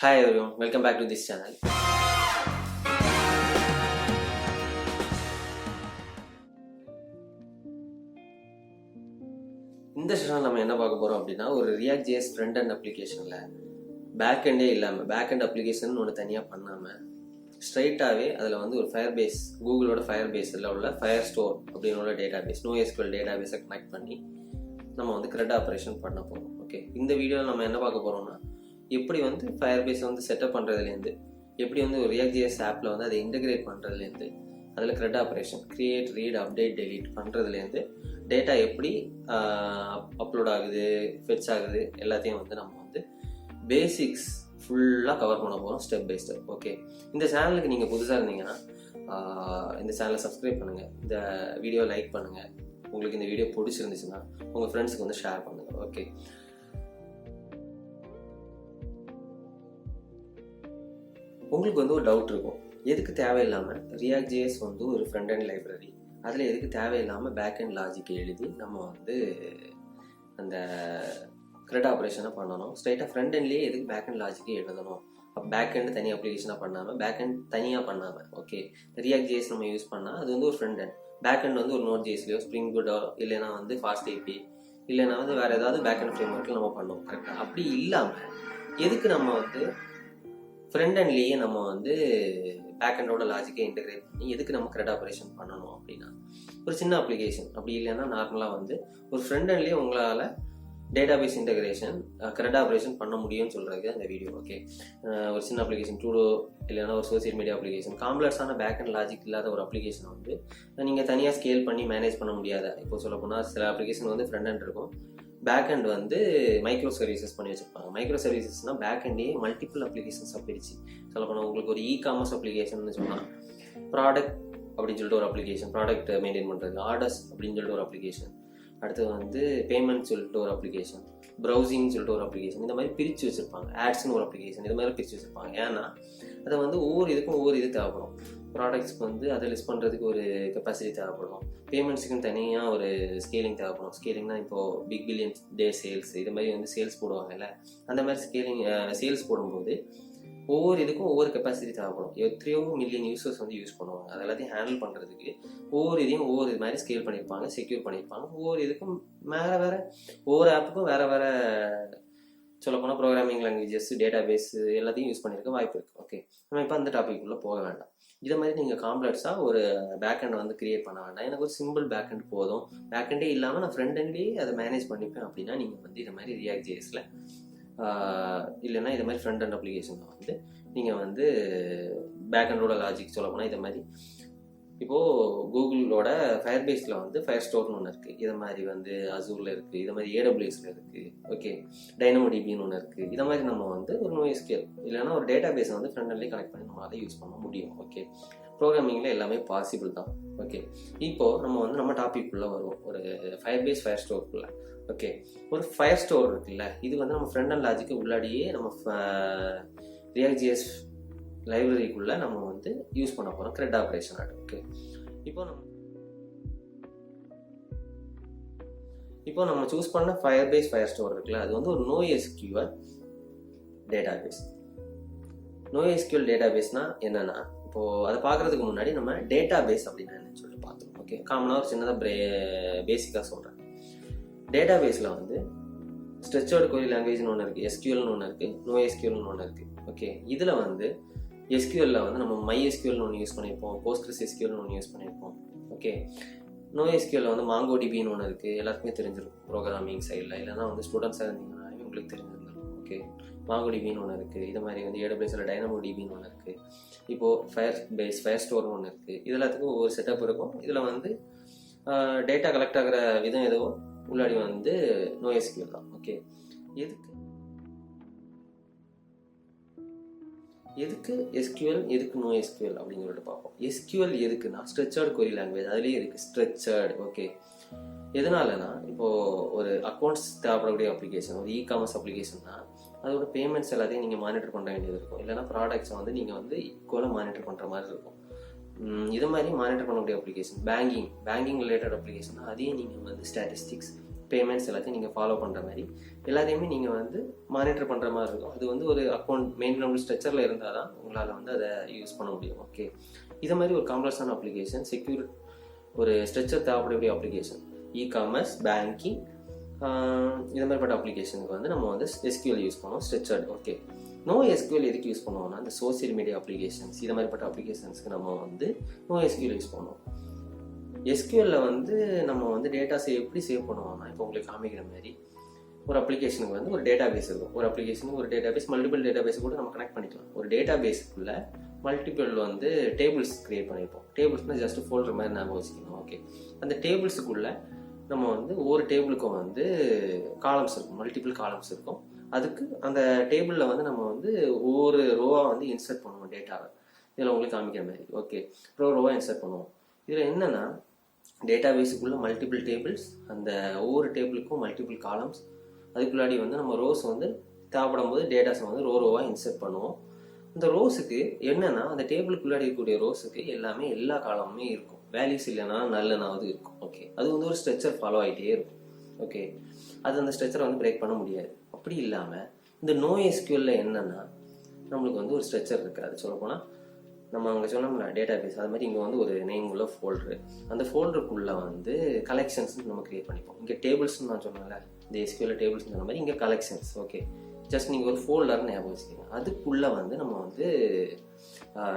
Hi everyone, welcome back to this channel. இந்த செஷனில் நம்ம என்ன பார்க்க போகிறோம் அப்படின்னா ஒரு React.js Frontend அப்ளிகேஷனில் பேக்கெண்டே இல்லாமல் பேக்கெண்ட் அப்ளிகேஷன் ஒன்று தனியாக பண்ணாமல் ஸ்ட்ரைட்டாகவே அதில் வந்து ஒரு Firebase, கூகுளோட Firebaseல உள்ள Firestore அப்படின்னு உள்ள டேட்டாபேஸ், NoSQL டேட்டாபேஸை கனெக்ட் பண்ணி நம்ம வந்து CRUD ஆப்ரேஷன் பண்ண போகிறோம். ஓகே, இந்த வீடியோவில் நம்ம என்ன பார்க்க போகிறோம்னா எப்படி வந்து Firebase வந்து செட்டப் பண்ணுறதுலேருந்து, எப்படி வந்து ஒரு React.js ஆப்பில் வந்து அதை இன்டெகிரேட் பண்ணுறதுலேருந்து, அதில் CRUD operation create, read, update, delete பண்ணுறதுலேருந்து டேட்டா எப்படி அப்லோட் ஆகுது, ஃபெட்ச் ஆகுது, எல்லாத்தையும் வந்து நம்ம வந்து பேசிக்ஸ் ஃபுல்லாக கவர் பண்ண போகிறோம் ஸ்டெப் பை ஸ்டெப். ஓகே, இந்த சேனலுக்கு நீங்கள் புதுசாக இருந்தீங்கன்னா இந்த சேனலை சப்ஸ்கிரைப் பண்ணுங்கள், இந்த வீடியோ லைக் பண்ணுங்கள், உங்களுக்கு இந்த வீடியோ பிடிச்சிருந்துச்சுன்னா உங்கள் ஃப்ரெண்ட்ஸுக்கு வந்து ஷேர் பண்ணுங்கள். ஓகே, உங்களுக்கு வந்து ஒரு டவுட் இருக்கும், எதுக்கு தேவையில்லாமல் React.js வந்து ஒரு ஃப்ரண்ட்-எண்ட் லைப்ரரி, அதில் எதுக்கு தேவையில்லாமல் பேக்கெண்ட் லாஜிக்கை எழுதி நம்ம வந்து அந்த CRUD ஆப்ரேஷனை பண்ணணும், ஸ்ட்ரைட்டாக ஃப்ரண்ட்-எண்ட்லேயே எதுக்கு பேக்கெண்ட் லாஜிக்கை எழுதணும், பேக்கெண்ட் தனி அப்ளிகேஷனாக பண்ணாமல் பேக்கெண்ட் தனியாக பண்ணாமல். ஓகே, React.js நம்ம யூஸ் பண்ணால் அது வந்து ஒரு ஃப்ரண்ட்-எண்ட், பேக்கெண்ட் வந்து ஒரு Node.jsலையோ ஸ்ப்ரிங் பூட்டோ இல்லைனா வந்து ஃபாஸ்ட் ஏபி இல்லைனா வந்து வேறு ஏதாவது பேக்கெண்ட் ஃப்ரேம்வொர்க்கில் நம்ம பண்ணுவோம். கரெக்டாக? அப்படி இல்லாமல் எதுக்கு நம்ம வந்து ஃப்ரண்ட்-எண்ட்லேயே நம்ம வந்து பேக்கெண்டோட லாஜிக்கை இன்டெகிரேட் பண்ணி எதுக்கு நம்ம CRUD ஆப்ரேஷன் பண்ணணும் அப்படின்னா, ஒரு சின்ன அப்ளிகேஷன் அப்படி இல்லைன்னா நார்மலாக வந்து ஒரு ஃப்ரண்ட்-எண்ட்லேயே உங்களால் டேட்டாபேஸ் இன்டெகிரேஷன் CRUD ஆப்ரேஷன் பண்ண முடியும்னு சொல்கிறதுக்கு அந்த வீடியோ. ஓகே, ஒரு சின்ன அப்ளிகேஷன் டூடோ இல்லைன்னா ஒரு சோசியல் மீடியா அப்ளிகேஷன், காம்ப்ளெக்ஸான பேக்கெண்ட் லாஜிக் இல்லாத ஒரு அப்ளிகேஷனை வந்து நீங்கள் தனியாக ஸ்கேல் பண்ணி மேனேஜ் பண்ண முடியாத. இப்போ சொல்ல போனால் சில அப்ளிகேஷன் வந்து ஃப்ரண்ட்-எண்ட் இருக்கும், பேக்கெண்ட் வந்து மைக்ரோ சர்வீசஸ் பண்ணி வச்சுருப்பாங்க. மைக்ரோ சர்வீசஸ்னால் பேக்கெண்டே மல்டிபிள் அப்ளிகேஷன்ஸாக பிரித்து சொல்லப்போனால் உங்களுக்கு ஒரு காமர்ஸ் அப்ளிகேஷன் சொன்னால் ப்ராடக்ட் அப்படின்னு சொல்லிட்டு ஒரு அப்ளிகேஷன், ப்ராடக்ட் மெயின்டைன் பண்ணுறது, ஆர்டர்ஸ் அப்படின்னு சொல்லிட்டு ஒரு அப்ளிகேஷன், அடுத்து வந்து பேமெண்ட் சொல்லிட்டு ஒரு அப்ளிகேஷன், ப்ரௌசிங் சொல்லிட்டு ஒரு அப்ளிகேஷன், இந்த மாதிரி பிரித்து வச்சுருப்பாங்க. ஆட்ஸ்னு ஒரு அப்ளிகேஷன், இது மாதிரி பிரித்து வச்சுருப்பாங்க. ஏன்னா அதை வந்து ஒவ்வொரு இதுக்கும் ஒவ்வொரு இது தேவைப்படும். ப்ராடக்ட்ஸ்க்கு வந்து அதை லிஸ்ட் பண்ணுறதுக்கு ஒரு கெப்பாசிட்டி தேவைப்படும், பேமெண்ட்ஸுக்குன்னு தனியாக ஒரு ஸ்கேலிங் தேவைப்படும். ஸ்கேலிங்னா இப்போது பிக் பில்லியன் டே சேல்ஸ் இது மாதிரி வந்து சேல்ஸ் போடுவாங்கல்ல, அந்த மாதிரி சேல்ஸ் போடும்போது ஒவ்வொரு இதுக்கும் ஒவ்வொரு கெப்பாசிட்டி தேவைப்படும். எத்தனையோ மில்லியன் யூசர்ஸ் வந்து யூஸ் பண்ணுவாங்க. அது எல்லாத்தையும் ஹேண்டில் பண்ணுறதுக்கு ஒவ்வொரு இதையும் ஒவ்வொரு இது மாதிரி ஸ்கேல் பண்ணியிருப்பாங்க, செக்யூர் பண்ணியிருப்பாங்க. ஒவ்வொரு இதுக்கும் வேறு ஒவ்வொரு ஆப்புக்கும் வேறு சொல்லப்போனால் ப்ரோக்ராமிங் லாங்குவேஜஸ், டேட்டாபேஸ் எல்லாத்தையும் யூஸ் பண்ணியிருக்க வாய்ப்பு இருக்குது. ஓகே, நம்ம இப்போ அந்த டாபிக்குள்ளே போக வேண்டாம். இதை மாதிரி நீங்கள் காம்ப்ளெக்ஸாக ஒரு பேக்கெண்டை வந்து கிரியேட் பண்ண வேண்டாம். எனக்கு ஒரு சிம்பிள் பேக்கெண்ட் போதும், பேக்கெண்டே இல்லாமல் நான் ஃப்ரண்ட்-எண்ட்லேயே அதை மேனேஜ் பண்ணிப்பேன் அப்படின்னா நீங்கள் வந்து இது மாதிரி React.jsல இல்லைன்னா இது மாதிரி ஃப்ரண்ட்-எண்ட் அப்ளிகேஷனில் வந்து நீங்கள் வந்து பேக்கெண்டோட லாஜிக் சொல்ல போனால் இதை மாதிரி இப்போது கூகுளோட Firebaseல வந்து Firestoreனு ஒன்று இருக்குது, இதை மாதிரி வந்து அசூரில் இருக்குது, இதை மாதிரி AWSல இருக்குது. ஓகே, DynamoDBன்னு ஒன்று இருக்குது. இதை மாதிரி நம்ம வந்து ஒரு NoSQL இல்லைன்னா ஒரு டேட்டாபேஸை வந்து ஃப்ரண்ட்-எண்ட்லேயே கனெக்ட் பண்ணி நம்ம அதை யூஸ் பண்ண முடியும். ஓகே, ப்ரோக்ராமிங்கில் எல்லாமே பாசிபிள் தான். ஓகே, இப்போது நம்ம வந்து நம்ம டாபிக்குள்ளே வருவோம், ஒரு Firebase Firestoreக்குள்ளே. ஓகே, ஒரு Firestore இருக்குல்ல, இது வந்து நம்ம ஃப்ரண்ட்-எண்ட் லாஜிக்கு உள்ளாடியே நம்ம React.js லைப்ரரிக்குள்ளே நம்ம வந்து யூஸ் பண்ண போகிறோம் CRUD ஆப்ரேஷன். ஓகே, இப்போ நம்ம சூஸ் பண்ண Firebase Firestore இருக்குல்ல, அது வந்து ஒரு NoSQL டேட்டாபேஸ். NoSQL டேட்டாபேஸ்னால் என்னென்னா, இப்போது அதை பார்க்குறதுக்கு முன்னாடி நம்ம டேட்டாபேஸ் அப்படின்னா என்னன்னு சொல்லிட்டு பார்த்தோம். ஓகே, காமனாக ஒரு சின்னதாக பேசிக்காக சொல்கிறேன். டேட்டாபேஸில் வந்து ஸ்ட்ரக்சர்டு கொரி லாங்குவேஜ்னு ஒன்று இருக்குது, SQLனு ஒன்று இருக்குது, NoSQLனு ஒன்று இருக்குது. ஓகே, இதில் வந்து SQLல வந்து நம்ம MySQLனு ஒன்று யூஸ் பண்ணியிருப்போம், PostgreSQLனு ஒன்று யூஸ் பண்ணியிருப்போம். ஓகே, NoSQLல வந்து MongoDBன்னு ஒன்று இருக்குது, எல்லாருக்குமே தெரிஞ்சிருக்கும் ப்ரோக்ராமிங் சைடில், இல்லைனா வந்து ஸ்டூடெண்ட்ஸாக இருந்தீங்கன்னா உங்களுக்கு தெரிஞ்சிருந்துருக்கும். ஓகே, MongoDBன்னு ஒன்று இருக்குது, இது மாதிரி வந்து AWSல DynamoDBன்னு ஒன்று இருக்குது, இப்போது Firebase Firestoreனு ஒன்று இருக்குது. இது எல்லாத்துக்கும் ஒவ்வொரு செட்டப் இருக்கும். இதில் வந்து டேட்டா கலெக்ட் ஆகிற விதம் எதுவும் உள்ளாடி வந்து NoSQL தான். ஓகே, எதுக்கு SQL, எதுக்கு NoSQL அப்படின்னு சொல்லிட்டு பார்ப்போம். SQL எதுக்குன்னா ஸ்ட்ரக்சர்டு கொரி லாங்குவேஜ், அதுலேயே இருக்குது ஸ்ட்ரக்சர்டு. ஓகே, எதனாலனா இப்போது ஒரு அக்கௌண்ட்ஸ் தேவைப்படக்கூடிய அப்ளிகேஷன், ஒரு காமர்ஸ் அப்ளிகேஷன்னா அதோட பேமெண்ட்ஸ் எல்லாத்தையும் நீங்கள் மானிட்டர் பண்ண வேண்டியது இருக்கும், இல்லைனா ப்ராடக்ட்ஸை வந்து நீங்கள் வந்து ஈக்குவலாக மானிட்டர் பண்ணுற மாதிரி இருக்கும். இது மாதிரி மானிட்டர் பண்ணக்கூடிய அப்ளிகேஷன் பேங்கிங் ரிலேட்டட் அப்ளிகேஷன், அதையும் நீங்கள் வந்து ஸ்டாட்டிஸ்டிக்ஸ் பேமெண்ட்ஸ் எல்லாத்தையும் நீங்கள் ஃபாலோ பண்ணுற மாதிரி எல்லாத்தையுமே நீங்கள் வந்து மானிட்டர் பண்ணுற மாதிரி இருக்கும். அது வந்து ஒரு அக்கௌண்ட் மெயின்டெனபிள் ஸ்ட்ரக்சரில் இருந்தால் தான் உங்களால் வந்து அதை யூஸ் பண்ண முடியும். ஓகே, இதை மாதிரி ஒரு காம்ப்ளெக்ஸான அப்ளிகேஷன், செக்யூர் ஒரு ஸ்ட்ரக்சர் தேவைப்படக்கூடிய அப்ளிகேஷன், இ-காமர்ஸ், பேங்கிங், இந்த மாதிரிப்பட்ட அப்ளிகேஷனுக்கு வந்து நம்ம வந்து SQL யூஸ் பண்ணுவோம், ஸ்ட்ரக்சர்டு. ஓகே, NoSQL எதுக்கு யூஸ் பண்ணுவோம்னா இந்த சோசியல் மீடியா அப்ளிகேஷன்ஸ், இது மாதிரிப்பட்ட அப்ளிகேஷன்ஸ்க்கு நம்ம வந்து NoSQL யூஸ் பண்ணுவோம். SQL வந்து நம்ம வந்து டேட்டாஸை எப்படி சேவ் பண்ணுவோம்னா, இப்போ உங்களுக்கு காமிக்கிற மாதிரி ஒரு அப்ளிகேஷனுக்கு வந்து ஒரு டேட்டா பேஸ் இருக்கும். ஒரு அப்ளிகேஷனுக்கு ஒரு data base, multiple data base கூட நம்ம கனெக்ட் பண்ணிக்கலாம். ஒரு டேட்டா பேஸுக்குள்ள மல்டிபிள் வந்து டேபிள்ஸ் கிரியேட் பண்ணியிருப்போம். டேபிள்ஸ்னால் ஜஸ்ட் ஃபோல்டர் மாதிரி நாங்கள் வச்சுக்கணும். ஓகே, அந்த டேபிள்ஸுக்குள்ள நம்ம வந்து ஒவ்வொரு டேபிளுக்கும் வந்து காலம்ஸ் இருக்கும், மல்டிபிள் காலம்ஸ் இருக்கும். அதுக்கு அந்த டேபிளில் வந்து நம்ம வந்து ஒவ்வொரு ரோவாக வந்து இன்சர்ட் பண்ணுவோம் டேட்டாவை. இதில் உங்களுக்கு காமிக்கிற மாதிரி. ஓகே, ரோவாக இன்சர்ட் பண்ணுவோம். இதில் என்னென்னா டேட்டா பேஸுக்குள்ளே மல்டிபிள் டேபிள்ஸ், அந்த ஒவ்வொரு டேபிளுக்கும் மல்டிபிள் காலம்ஸ், அதுக்குள்ளாடி வந்து நம்ம ரோஸ் வந்து தேவைப்படும் போது டேட்டாஸை வந்து ரோவாக இன்சர்ட் பண்ணுவோம். இந்த ரோஸுக்கு என்னென்னா அந்த டேபிளுக்குள்ளாடி இருக்கக்கூடிய ரோஸுக்கு எல்லாமே எல்லா காலமுமே இருக்கும். வேல்யூஸ் இல்லைனா நல்லனாவது இருக்கும். ஓகே, அது வந்து ஒரு ஸ்ட்ரக்சர் ஃபாலோ ஆகிட்டே இருக்கும். ஓகே, அது அந்த ஸ்ட்ரக்சரை வந்து பிரேக் பண்ண முடியாது. அப்படி இல்லாமல் இந்த NoSQL என்னென்னா நம்மளுக்கு வந்து ஒரு ஸ்ட்ரக்சர் இருக்குது. அது சொல்லப்போனால் நம்ம அங்கே சொன்னோம்னா டேட்டா பேஸ், அது மாதிரி இங்கே வந்து ஒரு நேம் உள்ள ஃபோல்டரு, அந்த ஃபோல்டருக்குள்ளே வந்து கலெக்ஷன்ஸ் நம்ம கிரியேட் பண்ணிப்போம். இங்கே டேபிள்ஸ்ன்னு நான் சொன்னேன்ல, இந்த SQL டேபிள்ஸ் சொன்ன மாதிரி இங்கே கலெக்ஷன்ஸ். ஓகே, ஜஸ்ட் நீங்கள் ஒரு ஃபோல்டர்னு ஞாபகம் வச்சுக்கோங்க. அதுக்குள்ளே வந்து நம்ம வந்து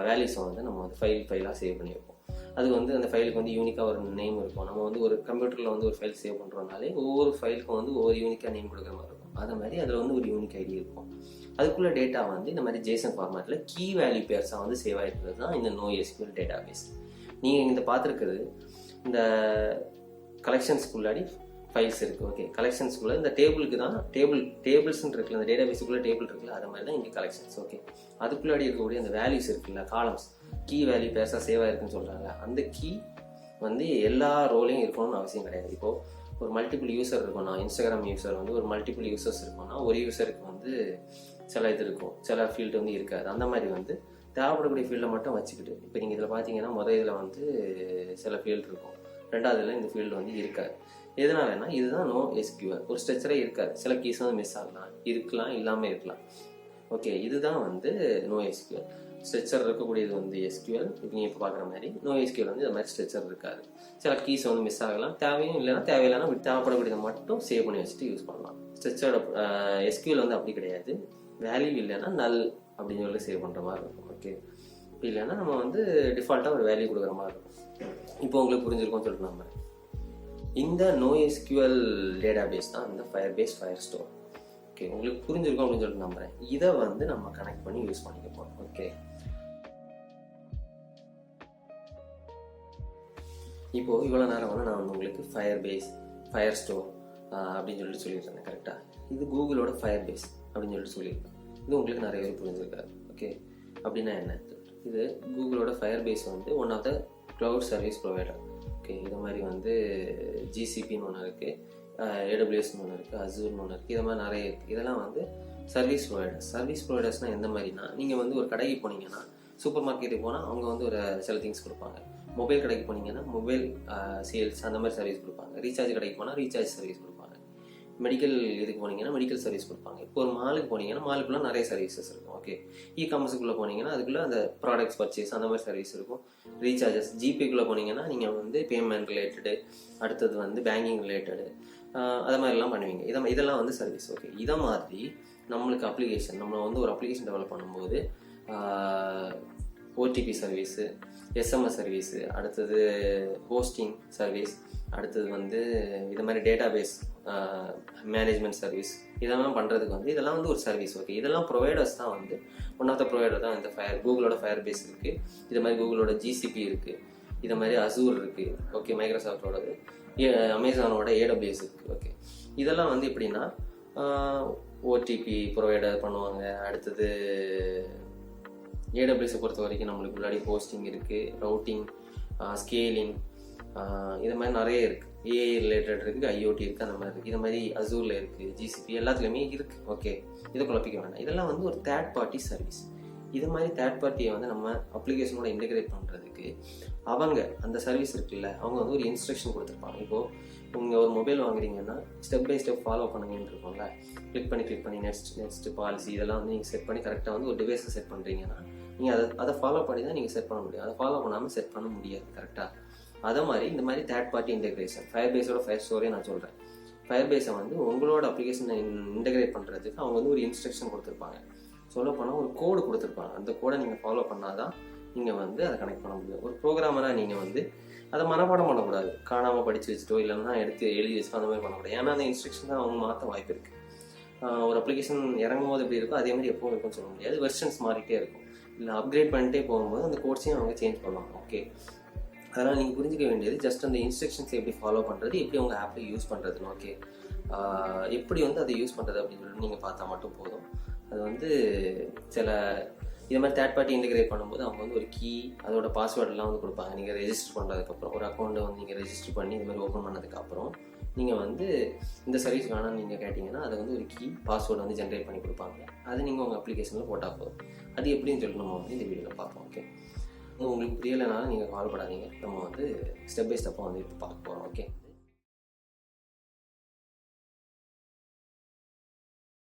வேல்யூஸை வந்து நம்ம வந்து ஃபைலாக சேவ் பண்ணி வைப்போம். அது வந்து அந்த ஃபைலுக்கு வந்து யூனிக்காக ஒரு நேம் இருக்கும். நம்ம வந்து ஒரு கம்ப்யூட்டரில் வந்து ஒரு ஃபைல் சேவ் பண்ணுறோம்னாலே ஒவ்வொரு ஃபைலுக்கும் வந்து ஒவ்வொரு யூனிக்காக நேம் கொடுக்குற மாதிரி இருக்கும். அது மாதிரி அதில் வந்து ஒரு யூனிக் ஐடி இருக்கும். அதுக்குள்ள டேட்டா வந்து இந்த மாதிரி JSON ஃபார்மேட்டில் கீ வேல்யூ பேர்ஸாக வந்து சேவ் ஆகிருக்கிறது தான் இந்த NoSQL டேட்டா பேஸ். நீங்கள் இந்த பார்த்துருக்குறது இந்த கலெக்ஷன்ஸ்குள்ளாடி ஃபைல்ஸ் இருக்குது. ஓகே, கலெக்ஷன்ஸ்குள்ளே இந்த டேபிளுக்கு தான் டேபிள்ஸ்ன்னு இருக்குல்ல, அந்த டேட்டா பேஸுக்குள்ளே டேபிள் இருக்குல்ல, அது மாதிரி தான் இங்கே கலெக்ஷன்ஸ். ஓகே, அதுக்குள்ளாடி இருக்கக்கூடிய அந்த வேல்யூஸ் இருக்குல்ல, காலம்ஸ், கீ வேல்யூ பேர்ஸாக சேவ் ஆகிருக்குன்னு சொல்கிறாங்க. அந்த கீ வந்து எல்லா ரோலையும் இருக்கணும்னு அவசியம் கிடையாது. இப்போது ஒரு மல்டிபிள் யூசர் இருக்கும்னா, இன்ஸ்டாகிராம் யூசர் வந்து ஒரு மல்டிபிள் யூசர்ஸ் இருக்கும்னா, ஒரு யூசருக்கு வந்து சில இது இருக்கும், சில ஃபீல்டு வந்து இருக்காது. அந்த மாதிரி வந்து தேவைப்படக்கூடிய ஃபீல்டை மட்டும் வச்சுக்கிட்டு, இப்போ நீங்கள் இதில் பார்த்தீங்கன்னா இதில் வந்து சில ஃபீல்டு இருக்கும், ரெண்டாவதுல இந்த ஃபீல்டு வந்து இருக்காது. எதனாலன்னா இதுதான் NoSQL, ஒரு ஸ்ட்ரக்சரே இருக்காது. சில கீஸ் வந்து மிஸ் ஆகலாம், இருக்கலாம், இல்லாமல் இருக்கலாம். ஓகே, இதுதான் வந்து NoSQL. ஸ்ட்ரக்சர் இருக்கக்கூடியது வந்து SQL. இப்போ நீங்கள் இப்போ பார்க்குற மாதிரி NoSQL வந்து இந்த மாதிரி ஸ்ட்ரக்சர் இருக்காது. சில கீஸ் வந்து மிஸ் ஆகலாம், தேவையும் இல்லைன்னா தேவையில்லைன்னா தேவைப்படக்கூடியதை மட்டும் சேவ் பண்ணி வச்சுட்டு யூஸ் பண்ணலாம். ஸ்ட்ரக்சரோட SQL வந்து அப்படி கிடையாது. வேல்யூ இல்லைன்னா நல் அப்படின்னு சொல்லி சேவ் பண்ணுற மாதிரி இருக்கும். ஓகே, இல்லைன்னா நம்ம வந்து டிஃபால்ட்டாக ஒரு வேல்யூ கொடுக்குற மாதிரி இருக்கும். இப்போ உங்களுக்கு புரிஞ்சிருக்கும்னு சொல்லிட்டு நம்ம இந்த NoSQL டேட்டா பேஸ் தான் இந்த Firebase Firestore. ஓகே, உங்களுக்கு புரிஞ்சிருக்கும் அப்படின்னு சொல்லிட்டு நம்புறேன். இதை வந்து நம்ம கனெக்ட் பண்ணி யூஸ் பண்ணிக்க போகிறோம். ஓகே, இப்போது இவ்வளோ நேரம் வந்து நான் வந்து உங்களுக்கு Firebase, Firestore அப்படின்னு சொல்லிட்டு சொல்லியிருந்தேன். கரெக்டாக இது கூகுளோட Firebase அப்படின்னு சொல்லிட்டு சொல்லியிருக்கேன். இது உங்களுக்கு நிறைய பேர் புரிஞ்சிருக்காரு. ஓகே, அப்படின்னா என்ன? இது கூகுளோட Firebase வந்து one of the cloud service provider. Okay, இது மாதிரி வந்து GCPன்னு ஒன்று இருக்குது, AWSன்னு ஒன்று இருக்குது, அசூர்னு ஒன்று இருக்குது, இது மாதிரி நிறைய இருக்குது. இதெல்லாம் வந்து சர்வீஸ் ப்ரொவைடர்ஸ். சர்வீஸ் ப்ரொவைடர்ஸ்னால் எந்த மாதிரினா, நீங்கள் வந்து ஒரு கடைக்கு போனீங்கன்னா, சூப்பர் மார்க்கெட்டுக்கு போனால் அவங்க வந்து ஒரு சில திங்ஸ் கொடுப்பாங்க. மொபைல் கடைக்கு போனீங்கன்னா மொபைல் சேல்ஸ் அந்த மாதிரி சர்வீஸ் கொடுப்பாங்க. ரீசார்ஜ் கடைக்கு போனால் ரீசார்ஜ் சர்வீஸ் கொடுப்பாங்க. மெடிக்கல் இதுக்கு போனீங்கன்னா மெடிக்கல் சர்வீஸ் கொடுப்பாங்க. இப்போ ஒரு மாலுக்கு போனீங்கன்னா மாலுக்குள்ளே நிறைய சர்வீசஸ் இருக்கும். ஓகே, இ-காமர்ஸுக்குள்ளே போனீங்கன்னா அதுக்குள்ளே அந்த ப்ராடக்ட்ஸ் பர்ச்சேஸ் அந்த மாதிரி சர்வீஸ் இருக்கும். ரீசார்ஜஸ், ஜிபேக்குள்ளே போனீங்கன்னா நீங்கள் வந்து பேமெண்ட் ரிலேட்டடு, அடுத்தது வந்து பேங்கிங் ரிலேட்டடு, அது மாதிரிலாம் பண்ணுவீங்க. இதெல்லாம் வந்து சர்வீஸ். ஓகே, இதை மாதிரி நம்மளுக்கு அப்ளிகேஷன், நம்ம வந்து ஒரு அப்ளிகேஷன் டெவலப் பண்ணும்போது OTP சர்வீஸு, SMS சர்வீஸு, அடுத்தது ஹோஸ்டிங் சர்வீஸ், அடுத்தது வந்து இது மாதிரி டேட்டா பேஸ் மேனேஜ்மெண்ட் சர்வீஸ், இதெல்லாம் பண்ணுறதுக்கு வந்து இதெல்லாம் வந்து ஒரு சர்வீஸ். ஓகே, இதெல்லாம் ப்ரொவைடர்ஸ் தான் வந்து ஒன் ஆஃப் த ப்ரொவைடர் தான் இந்த கூகுளோட Firebase இருக்குது, இது மாதிரி கூகுளோட GCP இருக்குது, இது மாதிரி அசூர் இருக்குது. ஓகே, மைக்ரோசாஃப்டோடது, அமேசானோட AWS இருக்குது. ஓகே, இதெல்லாம் வந்து எப்படின்னா OTP ப்ரொவைடர் பண்ணுவாங்க. அடுத்தது AWS பொறுத்த வரைக்கும் நம்மளுக்கு முன்னாடி ஹோஸ்டிங் இருக்குது, ரவுட்டிங், ஸ்கேலிங், இது மாதிரி நிறைய இருக்குது. AI ரிலேட்டட் இருக்குது, IoT இருக்குது, அந்த மாதிரி இருக்குது. இது மாதிரி அசூரில் இருக்குது, GCP எல்லாத்துலேயுமே இருக்குது. ஓகே, இதை குழப்பிக்க வேண்டாம். இதெல்லாம் வந்து ஒரு தேர்ட் பார்ட்டி சர்வீஸ். இது மாதிரி தேர்ட் பார்ட்டியை வந்து நம்ம அப்ளிகேஷனோட இன்டெகிரேட் பண்ணுறதுக்கு அவங்க அந்த சர்வீஸ் இருக்குல்ல, அவங்க வந்து ஒரு இன்ஸ்ட்ரக்ஷன் கொடுத்துருப்பாங்க. இப்போது நீங்கள் ஒரு மொபைல் வாங்குறீங்கன்னா ஸ்டெப் பை ஸ்டெப் ஃபாலோ பண்ணுங்கன்னு இருக்கும்ல. கிளிக் பண்ணி நெக்ஸ்ட் பாலிசி இதெல்லாம் வந்து நீங்கள் செட் பண்ணி கரெக்டாக வந்து ஒரு டிவைஸை செட் பண்ணுறீங்கன்னா நீங்கள் அதை ஃபாலோ பண்ணி தான் நீங்கள் செட் பண்ண முடியும். அதை ஃபாலோ பண்ணாமல் செட் பண்ண முடியாது கரெக்டாக. அதே மாதிரி இந்த மாதிரி தேர்ட் பார்ட்டி இன்டெகிரேஷன், ஃபயர்பேஸோட ஃபயர்ஸ்டோரே நான் சொல்கிறேன். ஃபயர்பேஸை வந்து உங்களோட அப்ளிகேஷனை இன்டெகிரேட் பண்ணுறதுக்கு அவங்க வந்து ஒரு இன்ஸ்ட்ரக்ஷன் கொடுத்துருப்பாங்க. சொல்லப்போனால் ஒரு கோடு கொடுத்துருப்பாங்க. அந்த கோடை நீங்கள் ஃபாலோ பண்ணால் தான் நீங்கள் வந்து அதை கனெக்ட் பண்ண முடியும். ஒரு ப்ரோக்ராமராக நீங்கள் வந்து அதை மனப்பாடம் பண்ணக்கூடாது. காணாமல் படித்து வச்சுட்டோ இல்லைன்னா எடுத்து எழுதி வச்சுட்டோ அந்த மாதிரி பண்ணக்கூடாது. ஏன்னா அந்த இன்ஸ்ட்ரக்ஷன் தான் அவங்க மாற்ற வாய்ப்பு இருக்குது. ஒரு அப்ளிகேஷன் இறங்கும் போது எப்படி இருக்கோ அதே மாதிரி எப்போவும் இருக்கும்னு சொல்ல முடியாது. வெர்ஷன்ஸ் மாறிட்டே இருக்கும். இல்லை அப்கிரேட் பண்ணிட்டே போகும்போது அந்த கோட்ஸையும் அவங்க சேஞ்ச் பண்ணுவாங்க. ஓகே, அதனால் நீங்கள் புரிஞ்சிக்க வேண்டியது ஜஸ்ட் அந்த இன்ஸ்ட்ரக்ஷன்ஸை எப்படி ஃபாலோ பண்ணுறது, எப்படி உங்கள் ஆப்பை யூஸ் பண்ணுறதுன்னு. ஓகே, எப்படி வந்து அதை யூஸ் பண்ணுறது அப்படின்னு சொல்லி நீங்கள் பார்த்தா மட்டும் போதும். அது வந்து சில இது மாதிரி தேர்ட் பார்ட்டி இன்டிகிரேட் பண்ணும்போது அவங்க வந்து ஒரு கீ, அதோட பாஸ்வேர்டெல்லாம் வந்து கொடுப்பாங்க. நீங்கள் ரெஜிஸ்டர் பண்ணுறதுக்கப்புறம் ஒரு அக்கௌண்ட்டை வந்து நீங்கள் ரெஜிஸ்டர் பண்ணி இது மாதிரி ஓப்பன் பண்ணதுக்கப்புறம் நீங்கள் வந்து இந்த சர்வீஸ் வேணாம்னு நீங்கள் கேட்டிங்கன்னா அதை வந்து ஒரு கீ பாஸ்வேர்டு வந்து ஜென்ரேட் பண்ணி கொடுப்பாங்க. அது நீங்கள் உங்கள் அப்ளிகேஷனில் போட்டால் போதும். அது எப்படின்னு சொல்லிட்டு நம்ம வந்து இந்த வீடியோவில் பார்ப்போம். ஓகே, உங்களுக்கு புரியலைனாலும் நீங்கள் கவலைப்படாதீங்க. நம்ம வந்து ஸ்டெப் பை ஸ்டெப்பாக வந்து இப்போ பார்க்க போகிறோம். ஓகே.